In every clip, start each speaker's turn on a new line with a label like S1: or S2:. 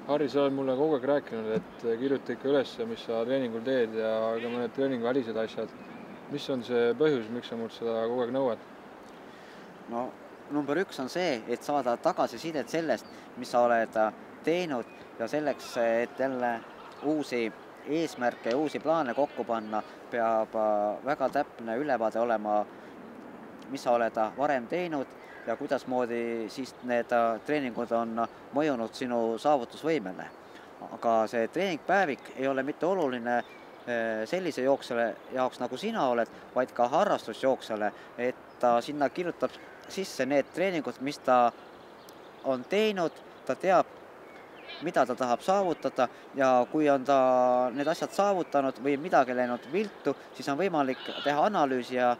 S1: Harri, sa oled mulle kogu aeg rääkinud, et kirjuta ikka üles, mis sa treeningul teed ja ka mõned treeninguvälised asjad. Mis on see põhjus, miks sa mult seda kogu aeg nõuad?
S2: No number üks on see, et saada tagasisidet sellest, mis sa oled teinud ja selleks, et jälle uusi eesmärke ja uusi plaane kokku panna, peab väga täpne ülevaade olema, mis sa oled varem teinud ja kuidasmoodi siis need treeningud on mõjunud sinu saavutusvõimele. Aga see treeningpäevik ei ole mitte oluline sellise jooksjale jaoks, nagu sina oled, vaid ka harrastusjooksjale, et ta sinna kirjutab sisse need treeningud, mis ta on teinud, ta teab, mida ta tahab saavutada ja kui on ta need asjad saavutanud või midagi läinud viltu, siis on võimalik teha analüüsi ja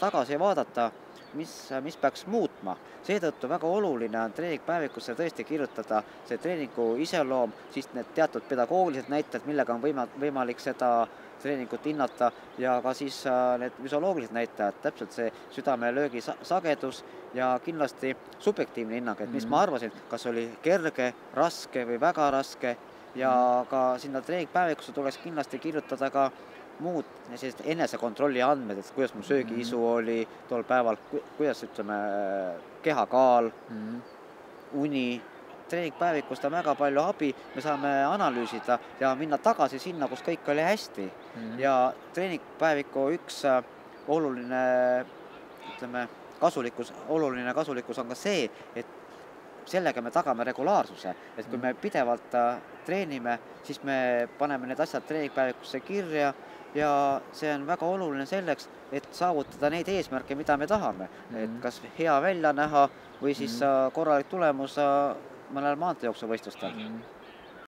S2: tagasi vaadata, mis peaks muutma. Seetõttu väga oluline on treeningpäevikusse tõesti kirjutada see treeningu iseloom, siis need teatud pedagoogilised näitajad, millega on võimalik seda treeningut hinnata ja ka siis need füsioloogilised näitajad, täpselt see südamelöögi sagedus ja kindlasti subjektiivne hinnang, et mis ma arvasin, kas oli kerge, raske või väga raske ja ka sinna treeningpäevikusse tuleks kindlasti kirjutada ka muud sellised enesekontrolli andmed, et kuidas mu söögiisu oli tol päeval, kuidas ütleme, kehakaal, uni. Treeningpäevikust on väga palju abi, me saame analüüsida ja minna tagasi sinna, kus kõik oli hästi. Ja treeningpäeviku üks oluline, ütleme, kasulikkus on ka see, et sellega me tagame regulaarsuse, et kui me pidevalt treenime, siis me paneme need asjad treeningpäevikusse kirja ja see on väga oluline selleks, et saavutada neid eesmärke, mida me tahame. Et kas hea välja näha või siis korralik tulemus mõnel maanteejooksuvõistlustel.